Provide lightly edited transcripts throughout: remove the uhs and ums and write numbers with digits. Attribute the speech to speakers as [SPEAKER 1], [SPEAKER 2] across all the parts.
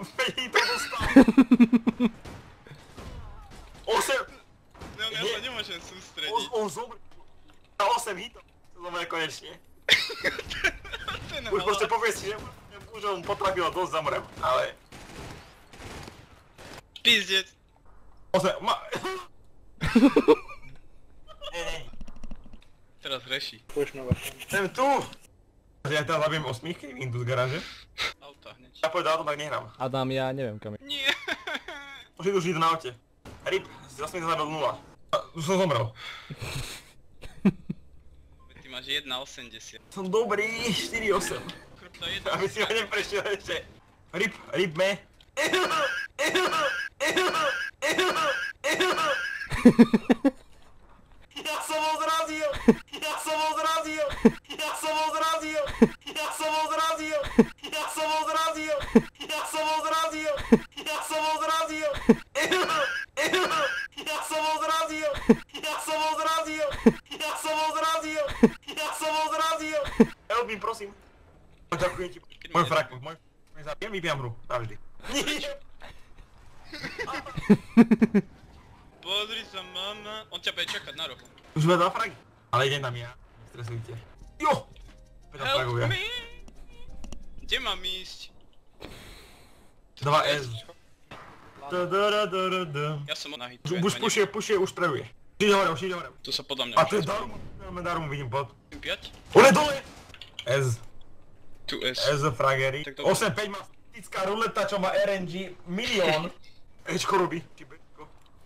[SPEAKER 1] 5 to dostal. 8.
[SPEAKER 2] Ja sa nemôžem sústrediť.
[SPEAKER 1] On zomrel. 8 hitov. To zomrel konečne. Už proste povie si, že už on potrafil dosť zamrem, ale...
[SPEAKER 2] Pizdec.
[SPEAKER 1] 8,
[SPEAKER 2] Teraz reší.
[SPEAKER 1] Sem tu! Ja teraz zabijem 8, keď vyjdem tu z garáže.
[SPEAKER 2] Auta hneď.
[SPEAKER 1] Ja povedal, to tak nehrám.
[SPEAKER 3] Adam, ja neviem kam je.
[SPEAKER 2] Nie.
[SPEAKER 1] Už idú na aute. Rip, zase mi to zabil 0. Už som zomrel.
[SPEAKER 2] Ty máš 1,80.
[SPEAKER 1] Som dobrý, 4,8.
[SPEAKER 2] Krpta 1.
[SPEAKER 1] Aby si ho neprešiel ešte. Rip me. Ja som ho zrazil! Ja som ho zrazil! Ja som ho zrazil! Ja som ho zrazil! Ja som ho zrazil! Ja som ho zrazil! Ja som ho zrazil! Ja som ho zrazil! Ja som ho zrazil! Ja som ho zrazil! Ja som ho zrazil! Help me, prosím. Ďakujem ti. Môj frak, môj... Ja vypijam hru, navždy. Nie!
[SPEAKER 2] Pozri sa, mama. On ťa bude čakať na rohu.
[SPEAKER 1] Už vedá frag. Ale idem tam ja. Nestresujte. Jo!
[SPEAKER 2] Help me! Kde mám ísť?
[SPEAKER 1] 2S.
[SPEAKER 2] Ja som na hitu.
[SPEAKER 1] Už pušuje, už trevuje. Šíde hore.
[SPEAKER 2] Tu sa podľa mňa
[SPEAKER 1] A to je Darum vidím pod.
[SPEAKER 2] 5?
[SPEAKER 1] On je dole! S.
[SPEAKER 2] Tu S.
[SPEAKER 1] S fragery.
[SPEAKER 2] Tak to-
[SPEAKER 1] 8-5 má statická ruleta, čo má RNG milión. Ečko robí.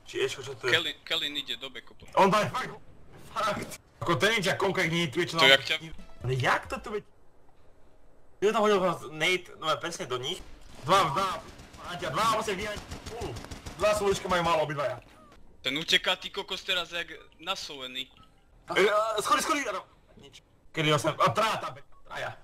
[SPEAKER 1] Či Ečko, čo to je?
[SPEAKER 2] Kellyn ide do backupu.
[SPEAKER 1] On dá fakt. Ako ten ťa konkrétne hituje, čo
[SPEAKER 2] To
[SPEAKER 1] nám...
[SPEAKER 2] jak ťa...
[SPEAKER 1] Ale jak to tu veď? Kto tam hodil Nate, no presne do nich? 2, 8 vyhaň. 2 slučka majú málo obidvaja.
[SPEAKER 2] Ten uteká ty kokos teraz jak nasolený.
[SPEAKER 1] Schody, Nič. Kedy 8, a traja.